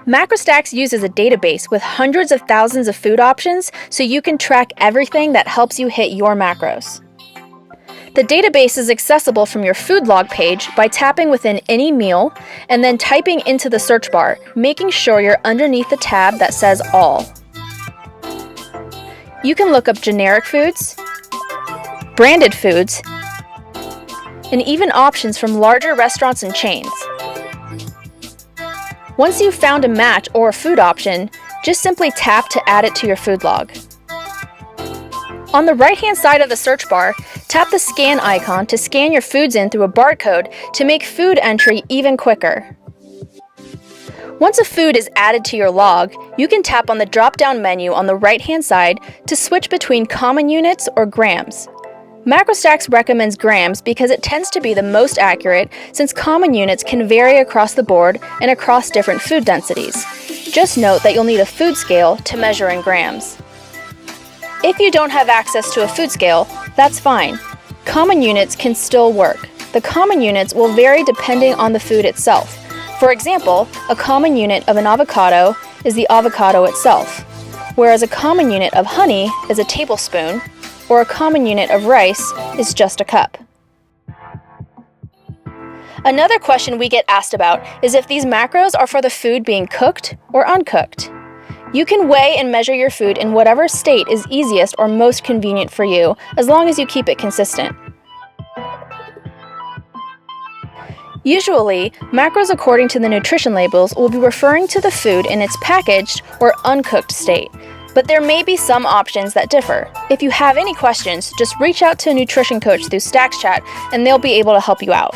Macrostax uses a database with hundreds of thousands of food options so you can track everything that helps you hit your macros. The database is accessible from your food log page by tapping within any meal and then typing into the search bar, making sure you're underneath the tab that says All. You can look up generic foods, branded foods, and even options from larger restaurants and chains. Once you've found a match or a food option, just simply tap to add it to your food log. On the right-hand side of the search bar, tap the scan icon to scan your foods in through a barcode to make food entry even quicker. Once a food is added to your log, you can tap on the drop-down menu on the right-hand side to switch between common units or grams. Macrostax recommends grams because it tends to be the most accurate, since common units can vary across the board and across different food densities. Just note that you'll need a food scale to measure in grams. If you don't have access to a food scale, that's fine. Common units can still work. The common units will vary depending on the food itself. For example, a common unit of an avocado is the avocado itself, whereas a common unit of honey is a tablespoon, or a common unit of rice is just a cup. Another question we get asked about is if these macros are for the food being cooked or uncooked. You can weigh and measure your food in whatever state is easiest or most convenient for you, as long as you keep it consistent. Usually, macros according to the nutrition labels will be referring to the food in its packaged or uncooked state, but there may be some options that differ. If you have any questions, just reach out to a nutrition coach through Stax Chat and they'll be able to help you out.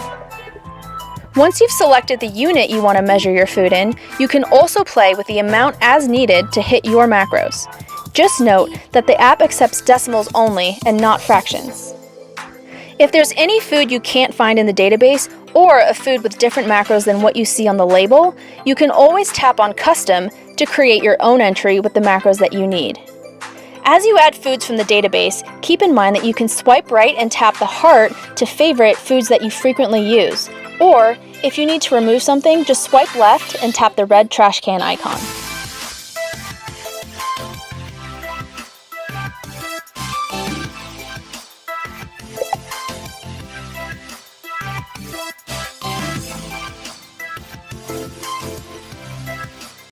Once you've selected the unit you want to measure your food in, you can also play with the amount as needed to hit your macros. Just note that the app accepts decimals only and not fractions. If there's any food you can't find in the database, or a food with different macros than what you see on the label, you can always tap on Custom to create your own entry with the macros that you need. As you add foods from the database, keep in mind that you can swipe right and tap the heart to favorite foods that you frequently use. Or, if you need to remove something, just swipe left and tap the red trash can icon.